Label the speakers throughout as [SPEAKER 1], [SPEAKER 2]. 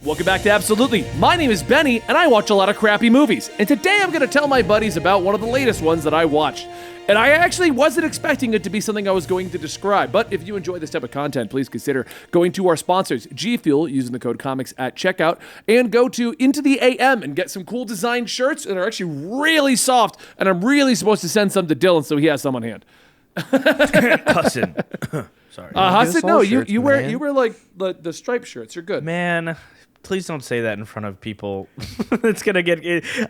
[SPEAKER 1] Welcome back to Absolutely. My name is Benny, and I watch a lot of crappy movies. And today I'm going to tell my buddies about one of the latest ones that I watched. And I actually wasn't expecting it to be something I was going to describe. But if you enjoy this type of content, please consider going to our sponsors, G Fuel, using the code COMICS at checkout, and go to Into the AM and get some cool design shirts. And they're actually really soft. And I'm really supposed to send some to Dylan, so he has some on hand.
[SPEAKER 2] Hassan. Sorry.
[SPEAKER 1] Hassan, no,
[SPEAKER 3] shirts,
[SPEAKER 1] you
[SPEAKER 3] man.
[SPEAKER 1] wear like the striped shirts. You're good.
[SPEAKER 2] Man, please don't say that in front of people. It's gonna get.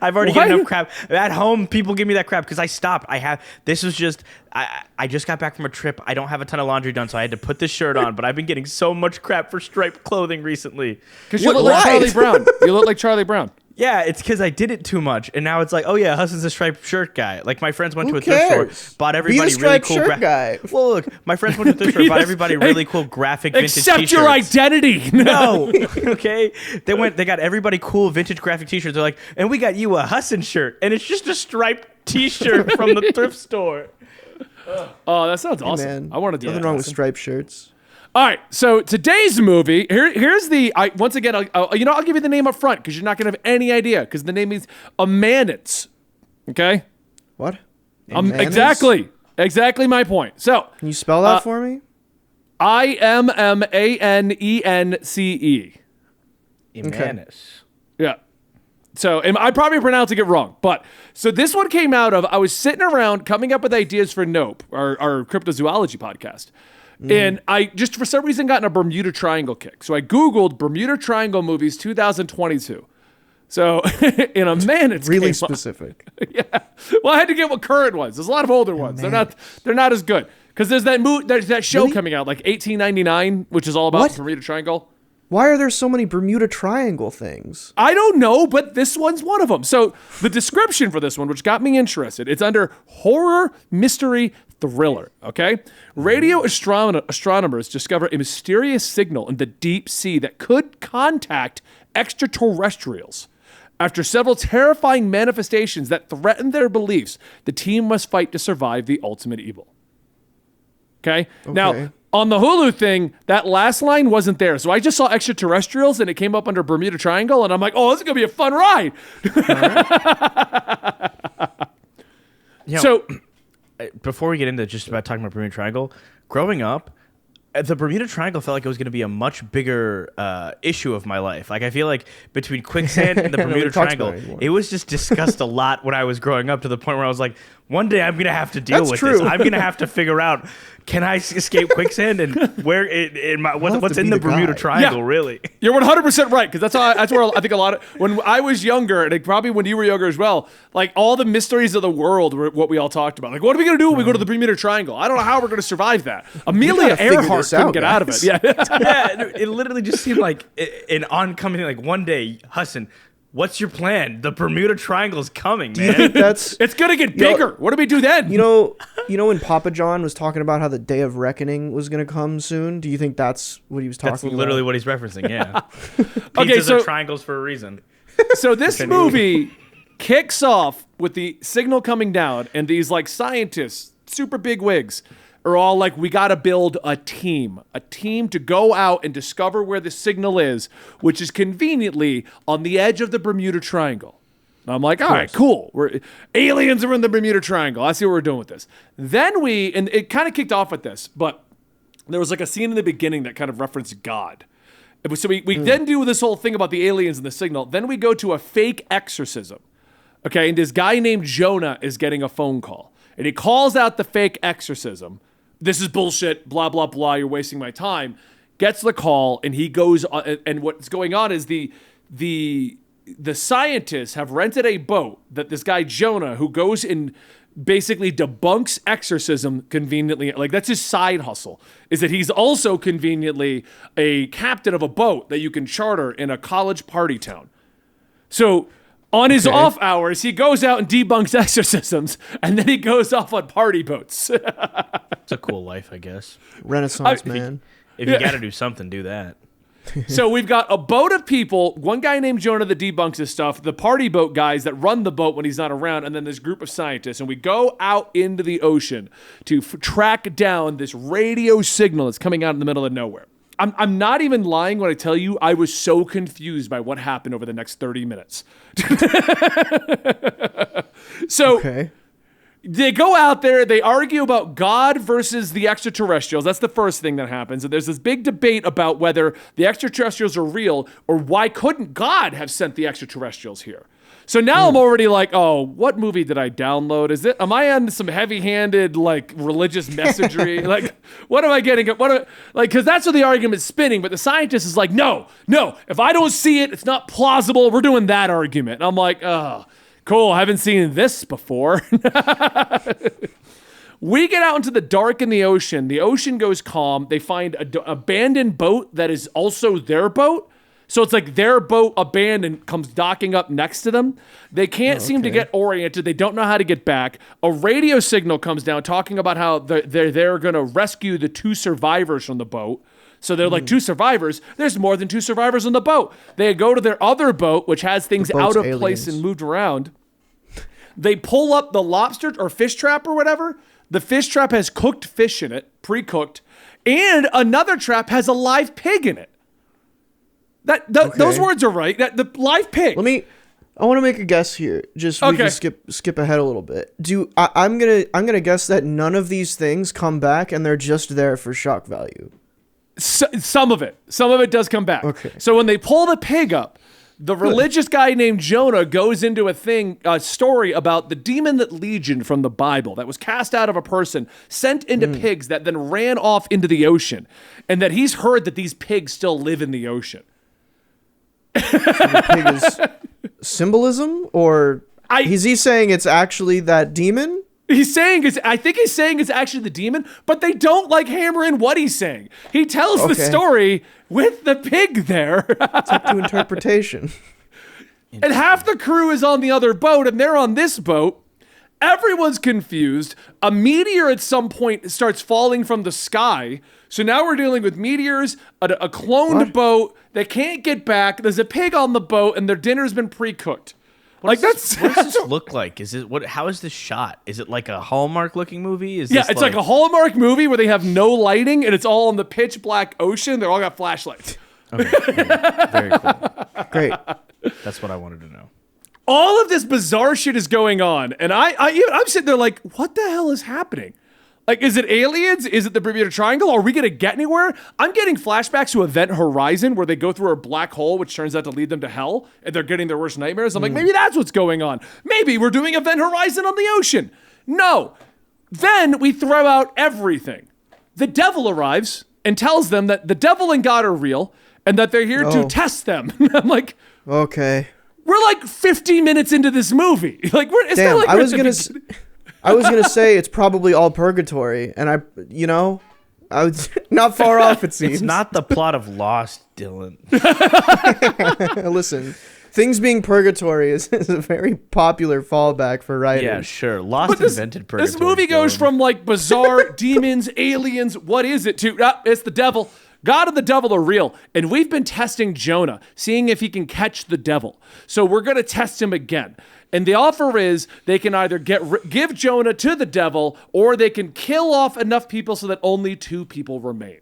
[SPEAKER 2] I've already got enough crap at home. People give me that crap because I stopped. This was just. I just got back from a trip. I don't have a ton of laundry done, so I had to put this shirt on. But I've been getting so much crap for striped clothing recently.
[SPEAKER 1] Because you look like Charlie Brown. You look like Charlie Brown.
[SPEAKER 2] Yeah, it's because I did it too much, and now it's like, oh yeah, Husson's a striped shirt guy. Like my friends went to a thrift store, bought everybody really cool.
[SPEAKER 3] Shirt guy.
[SPEAKER 2] Well, look, my friends went to a thrift store, bought everybody really cool graphic vintage
[SPEAKER 1] Accept
[SPEAKER 2] t-shirts.
[SPEAKER 1] your identity.
[SPEAKER 2] No, okay. They got everybody cool vintage graphic t-shirts. They're like, and we got you a Husson shirt, and it's just a striped t-shirt from the thrift store.
[SPEAKER 1] Oh, that sounds awesome.
[SPEAKER 3] Man,
[SPEAKER 1] I want to do
[SPEAKER 3] nothing
[SPEAKER 1] that.
[SPEAKER 3] wrong with striped shirts.
[SPEAKER 1] All right, so today's movie. Here's the. Once again, I'll give you the name up front because you're not gonna have any idea because the name means Immanence. Okay.
[SPEAKER 3] What?
[SPEAKER 1] Exactly my point. So
[SPEAKER 3] Can you spell that for me?
[SPEAKER 1] Immanence.
[SPEAKER 2] Immanence.
[SPEAKER 1] Yeah. So I probably pronouncing it wrong, but so this one came out of I was sitting around coming up with ideas for Nope, our cryptozoology podcast. And I just for some reason got in a Bermuda Triangle kick. So I Googled Bermuda Triangle movies 2022. So in Immanence
[SPEAKER 3] Really
[SPEAKER 1] came
[SPEAKER 3] specific.
[SPEAKER 1] up. Yeah. Well, I had to get what current ones. There's a lot of older ones. They're not as good. Because there's that show
[SPEAKER 3] Really?
[SPEAKER 1] coming out like 1899, which is all about
[SPEAKER 3] What?
[SPEAKER 1] Bermuda Triangle.
[SPEAKER 3] Why are there so many Bermuda Triangle things?
[SPEAKER 1] I don't know, but this one's one of them. So the description for this one, which got me interested, it's under horror, mystery, thriller, okay? Radio astronomers discover a mysterious signal in the deep sea that could contact extraterrestrials. After several terrifying manifestations that threaten their beliefs, the team must fight to survive the ultimate evil. Okay? Now, on the Hulu thing, that last line wasn't there. So I just saw extraterrestrials and it came up under Bermuda Triangle and I'm like, oh, this is going to be a fun ride. So
[SPEAKER 2] before we get into just about talking about Bermuda Triangle, growing up, the Bermuda Triangle felt like it was going to be a much bigger issue of my life. Like I feel like between quicksand and the Bermuda Triangle, it was just discussed a lot when I was growing up to the point where I was like, one day I'm going to have to deal with this. I'm going to have to figure out, can I escape quicksand and where what's in the Bermuda Triangle, really?
[SPEAKER 1] You're 100% right, because that's where I think a lot of, when I was younger, and probably when you were younger as well, like all the mysteries of the world were what we all talked about. Like, what are we going to do when we go to the Bermuda Triangle? I don't know how we're going to survive that. Amelia Earhart couldn't get out of it. Yeah.
[SPEAKER 2] Yeah, it literally just seemed like an oncoming, like one day, Hassan, what's your plan? The Bermuda Triangle's coming, man.
[SPEAKER 3] Do you think that's
[SPEAKER 1] It's going to get bigger. What do we do then?
[SPEAKER 3] you know when Papa John was talking about how the day of reckoning was going to come soon? Do you think that's what he was talking
[SPEAKER 2] That's
[SPEAKER 3] about?
[SPEAKER 2] literally what he's referencing, yeah.
[SPEAKER 1] Okay,
[SPEAKER 2] Pizzas
[SPEAKER 1] so-
[SPEAKER 2] are triangles for a reason.
[SPEAKER 1] So this movie kicks off with the signal coming down, and these like scientists, super big wigs, are all like, we got to build a team to go out and discover where the signal is, which is conveniently on the edge of the Bermuda Triangle. And I'm like, all right, cool. Aliens are in the Bermuda Triangle. I see what we're doing with this. Then and it kind of kicked off with this, but there was like a scene in the beginning that kind of referenced God. So we then do this whole thing about the aliens and the signal. Then we go to a fake exorcism. Okay, and this guy named Jonah is getting a phone call. And he calls out the fake exorcism. This is bullshit, blah, blah, blah, you're wasting my time. Gets the call, and he goes, and what's going on is the scientists have rented a boat that this guy Jonah, who goes and basically debunks exorcism conveniently, like that's his side hustle, is that he's also conveniently a captain of a boat that you can charter in a college party town. So on his off hours, he goes out and debunks exorcisms, and then he goes off on party boats.
[SPEAKER 2] It's a cool life, I guess.
[SPEAKER 3] Renaissance man.
[SPEAKER 2] If you got to do something, do that.
[SPEAKER 1] So we've got a boat of people, one guy named Jonah that debunks his stuff, the party boat guys that run the boat when he's not around, and then this group of scientists. And we go out into the ocean to track down this radio signal that's coming out in the middle of nowhere. I'm not even lying when I tell you I was so confused by what happened over the next 30 minutes. So they go out there, they argue about God versus the extraterrestrials. That's the first thing that happens. And there's this big debate about whether the extraterrestrials are real or why couldn't God have sent the extraterrestrials here. So now I'm already like, oh, what movie did I download? Am I on some heavy-handed like religious messagery? Like, what am I getting? Because that's what the argument's spinning. But the scientist is like, no. If I don't see it, it's not plausible. We're doing that argument. And I'm like, oh, cool. I haven't seen this before. We get out into the dark in the ocean. The ocean goes calm. They find an abandoned boat that is also their boat. So it's like their boat abandoned comes docking up next to them. They can't seem to get oriented. They don't know how to get back. A radio signal comes down talking about how they're going to rescue the 2 survivors from the boat. So they're like 2 survivors. There's more than 2 survivors on the boat. They go to their other boat, which has things out of place and moved around. They pull up the lobster or fish trap or whatever. The fish trap has cooked fish in it, pre-cooked. And another trap has a live pig in it. Those words are right. The live pig.
[SPEAKER 3] I want to make a guess here. Just we can skip ahead a little bit. I'm gonna guess that none of these things come back and they're just there for shock value.
[SPEAKER 1] Some of it does come back.
[SPEAKER 3] Okay.
[SPEAKER 1] So when they pull the pig up, the religious guy named Jonah goes into a story about the demon that Legion from the Bible that was cast out of a person, sent into pigs that then ran off into the ocean, and that he's heard that these pigs still live in the ocean.
[SPEAKER 3] The pig is symbolism, or is he saying it's actually that demon?
[SPEAKER 1] I think he's saying it's actually the demon, but they don't like hammer in what he's saying. He tells the story with the pig there.
[SPEAKER 3] It's up to interpretation.
[SPEAKER 1] And half the crew is on the other boat, and they're on this boat. Everyone's confused. A meteor at some point starts falling from the sky. So now we're dealing with meteors, a cloned boat. They can't get back. There's a pig on the boat, and their dinner's been pre-cooked.
[SPEAKER 2] What does this look like? How is this shot? Is it like a Hallmark looking movie?
[SPEAKER 1] It's like a Hallmark movie where they have no lighting and it's all in the pitch black ocean. They're all got flashlights.
[SPEAKER 2] Okay. Very cool.
[SPEAKER 3] Great.
[SPEAKER 2] That's what I wanted to know.
[SPEAKER 1] All of this bizarre shit is going on, and I'm sitting there like, what the hell is happening? Like, is it aliens? Is it the Bermuda Triangle? Are we going to get anywhere? I'm getting flashbacks to Event Horizon where they go through a black hole, which turns out to lead them to hell, and they're getting their worst nightmares. I'm like, maybe that's what's going on. Maybe we're doing Event Horizon on the ocean. No. Then we throw out everything. The devil arrives and tells them that the devil and God are real and that they're here to test them. I'm like,
[SPEAKER 3] okay.
[SPEAKER 1] We're like 50 minutes into this movie. Like,
[SPEAKER 3] I was gonna say it's probably all purgatory, and I was not far off. It seems
[SPEAKER 2] it's not the plot of Lost, Dylan.
[SPEAKER 3] Listen, things being purgatory is a very popular fallback for writers.
[SPEAKER 2] Yeah, sure. Lost invented purgatory.
[SPEAKER 1] This movie goes from like bizarre demons, aliens. What is it? To it's the devil. God and the devil are real, and we've been testing Jonah, seeing if he can catch the devil. So we're going to test him again. And the offer is they can either give Jonah to the devil, or they can kill off enough people so that only 2 people remain.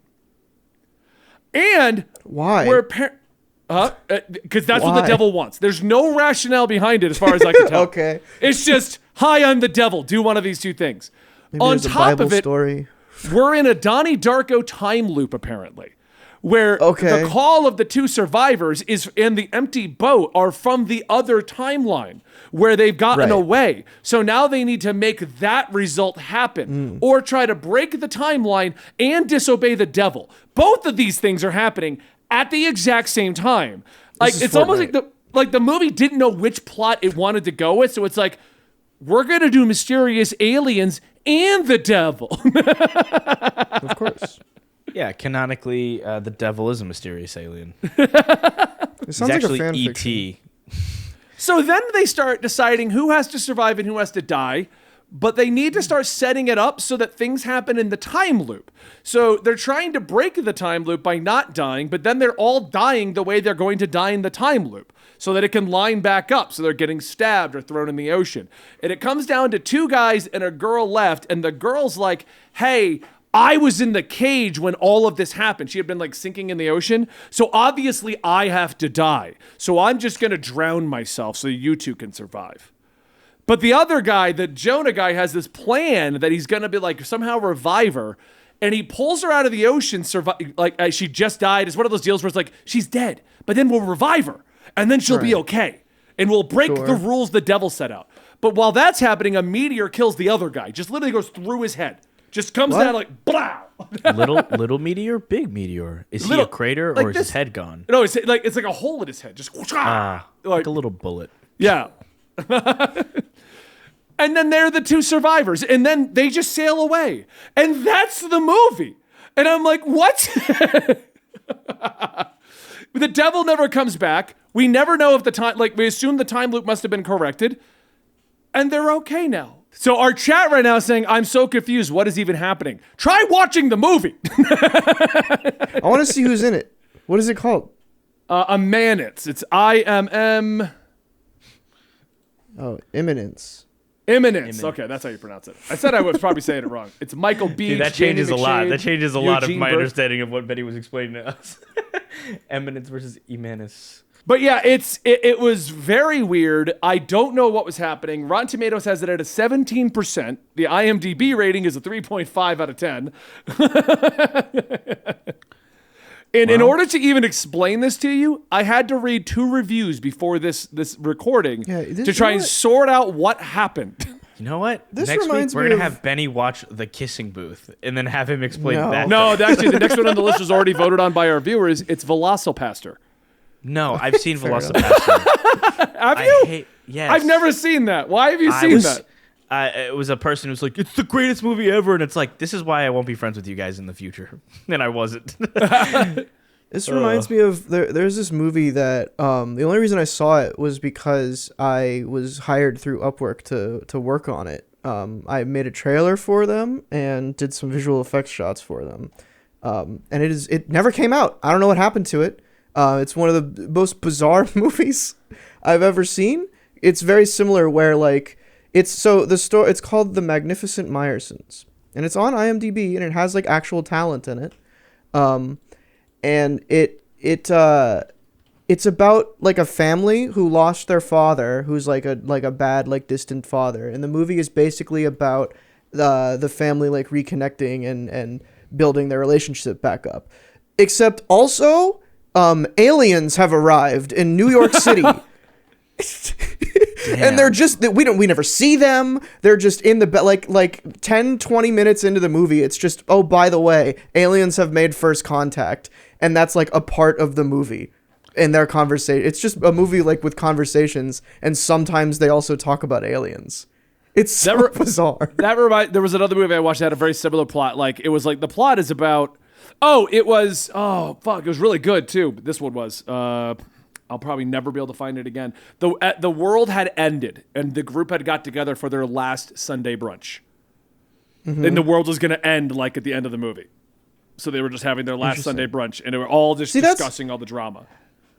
[SPEAKER 1] And
[SPEAKER 3] why?
[SPEAKER 1] Because that's what the devil wants. There's no rationale behind it, as far as I can tell.
[SPEAKER 3] Okay.
[SPEAKER 1] It's just, hi, I'm the devil. Do one of these 2 things.
[SPEAKER 3] Maybe
[SPEAKER 1] On
[SPEAKER 3] top
[SPEAKER 1] top
[SPEAKER 3] of
[SPEAKER 1] it,
[SPEAKER 3] story.
[SPEAKER 1] We're in a Donnie Darko time loop, apparently, where the call of the 2 survivors is in the empty boat are from the other timeline where they've gotten away. So now they need to make that result happen or try to break the timeline and disobey the devil. Both of these things are happening at the exact same time. Like, it's almost like the movie didn't know which plot it wanted to go with. So it's like, we're going to do mysterious aliens and the devil.
[SPEAKER 3] Of course.
[SPEAKER 2] Yeah, canonically, the devil is a mysterious alien.
[SPEAKER 3] It sounds like
[SPEAKER 2] actually
[SPEAKER 3] a fan
[SPEAKER 2] E.T.
[SPEAKER 1] So then they start deciding who has to survive and who has to die, but they need to start setting it up so that things happen in the time loop. So they're trying to break the time loop by not dying, but then they're all dying the way they're going to die in the time loop so that it can line back up. So they're getting stabbed or thrown in the ocean. And it comes down to 2 guys and a girl left, and the girl's like, hey, I was in the cage when all of this happened. She had been like sinking in the ocean. So obviously I have to die. So I'm just going to drown myself so you two can survive. But the other guy, the Jonah guy, has this plan that he's going to be like somehow revive her. And he pulls her out of the ocean, like she just died. It's one of those deals where it's like, she's dead, but then we'll revive her. And then she'll be okay. And we'll break the rules the devil set out. But while that's happening, a meteor kills the other guy. Just literally goes through his head. Just comes down like, blah.
[SPEAKER 2] little meteor, big meteor. Is he a crater or is his head gone?
[SPEAKER 1] No, it's like a hole in his head. Just
[SPEAKER 2] like a little bullet.
[SPEAKER 1] Yeah. And then they're the two survivors. And then they just sail away. And that's the movie. And I'm like, what? The devil never comes back. We never know if the time, like we assume the time loop must have been corrected. And they're okay now. So our chat right now is saying, I'm so confused. What is even happening? Try watching the movie.
[SPEAKER 3] I want to see who's in it. What is it called?
[SPEAKER 1] Immanence. It's IMM.
[SPEAKER 3] Oh, Immanence.
[SPEAKER 1] Immanence. Okay, that's how you pronounce it. I said I was probably saying it wrong. It's Michael B.
[SPEAKER 2] Dude, that changes a lot. That changes a lot of my
[SPEAKER 1] Burke.
[SPEAKER 2] understanding of what Betty was explaining to us. Immanence versus Immanence.
[SPEAKER 1] But yeah, it was very weird. I don't know what was happening. Rotten Tomatoes has it at a 17%. The IMDb rating is a 3.5 out of 10. And in order to even explain this to you, I had to read 2 reviews before this recording to try and sort out what happened.
[SPEAKER 2] You know what?
[SPEAKER 3] This
[SPEAKER 2] next week
[SPEAKER 3] reminds
[SPEAKER 2] we're
[SPEAKER 3] me
[SPEAKER 2] gonna
[SPEAKER 3] of-
[SPEAKER 2] have Benny watch The Kissing Booth and then have him explain that.
[SPEAKER 1] No, actually, the next one on the list was already voted on by our viewers. It's Velocipaster.
[SPEAKER 2] No, I've seen Velocipaster.
[SPEAKER 1] Have you?
[SPEAKER 2] Yes.
[SPEAKER 1] I've never seen that. Why have you seen that?
[SPEAKER 2] It was a person who's like, it's the greatest movie ever, and it's like, this is why I won't be friends with you guys in the future. And I wasn't.
[SPEAKER 3] This reminds me of there's this movie that the only reason I saw it was because I was hired through Upwork to work on it. I made a trailer for them and did some visual effects shots for them. And it never came out. I don't know what happened to it. It's one of the most bizarre movies I've ever seen. It's very similar where like it's called The Magnificent Myersons, and it's on IMDb and it has like actual talent in it. And it's about like a family who lost their father, who's like a bad, like distant father. And the movie is basically about the family like reconnecting and building their relationship back up. Except also, aliens have arrived in New York City. And they're just we never see them. They're just in the like 10 20 minutes into the movie, it's just, oh, by the way, aliens have made first contact, and that's like a part of the movie in their conversation. It's just a movie like with conversations, and sometimes they also talk about aliens. It's so bizarre.
[SPEAKER 1] There was another movie I watched that had a very similar plot. Like it was like the plot is about it was really good too. But this one was I'll probably never be able to find it again. The world had ended, and the group had got together for their last Sunday brunch. Mm-hmm. And the world was going to end like at the end of the movie. So they were just having their last Sunday brunch, and they were all just discussing all the drama.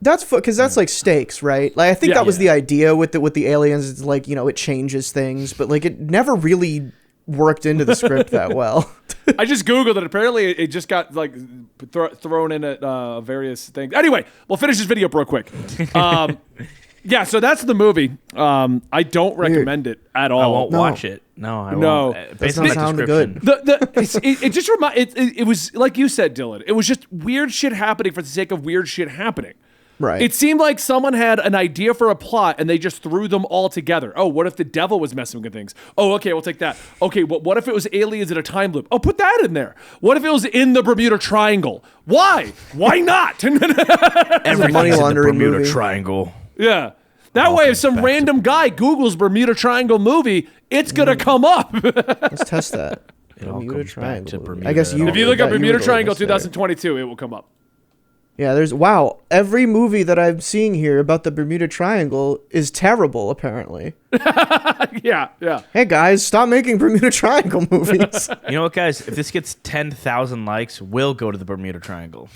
[SPEAKER 3] That's because that's like stakes, right? Like I think that was the idea with the aliens. It's like, it changes things, but like it never really worked into the script that well.
[SPEAKER 1] I just Googled it. Apparently, it just got like thrown in at various things. Anyway, we'll finish this video real quick. Yeah, so that's the movie. I don't recommend it at all.
[SPEAKER 2] I won't watch it. No, I won't. Based on the description.
[SPEAKER 1] It was like you said, Dylan. It was just weird shit happening for the sake of weird shit happening.
[SPEAKER 3] Right.
[SPEAKER 1] It seemed like someone had an idea for a plot and they just threw them all together. Oh, what if the devil was messing with things? Oh, okay, we'll take that. Okay, what if it was aliens in a time loop? Oh, put that in there. What if it was in the Bermuda Triangle? Why? Why not?
[SPEAKER 2] Everything's in the Bermuda Triangle.
[SPEAKER 1] Yeah. That way, if some random guy Googles Bermuda Triangle movie, it's going to come up.
[SPEAKER 3] Let's test that.
[SPEAKER 2] It all comes back to Bermuda.
[SPEAKER 3] I guess
[SPEAKER 1] if you look up Bermuda Triangle 2022, it will come up.
[SPEAKER 3] Yeah, every movie that I'm seeing here about the Bermuda Triangle is terrible, apparently.
[SPEAKER 1] Yeah.
[SPEAKER 3] Hey, guys, stop making Bermuda Triangle movies.
[SPEAKER 2] You know what, guys? If this gets 10,000 likes, we'll go to the Bermuda Triangle.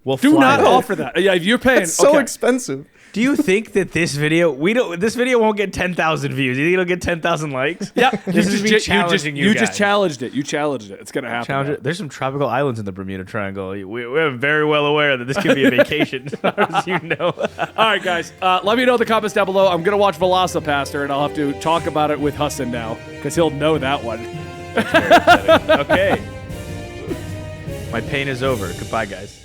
[SPEAKER 2] We'll
[SPEAKER 1] Do not
[SPEAKER 2] there.
[SPEAKER 1] offer that. Yeah, if you're paying.
[SPEAKER 3] It's so expensive.
[SPEAKER 2] Do you think that this video won't get 10,000 views? You think it'll get 10,000 likes?
[SPEAKER 1] Yeah,
[SPEAKER 2] This is me challenging you
[SPEAKER 1] just
[SPEAKER 2] guys.
[SPEAKER 1] challenged it. You challenged it. It's gonna happen.
[SPEAKER 2] There's some tropical islands in the Bermuda Triangle. We're very well aware that this could be a vacation, as far as you know.
[SPEAKER 1] All right, guys. Let me know in the comments down below. I'm gonna watch Velocipaster, and I'll have to talk about it with Hassan now because he'll know that one.
[SPEAKER 2] Okay. My pain is over. Goodbye, guys.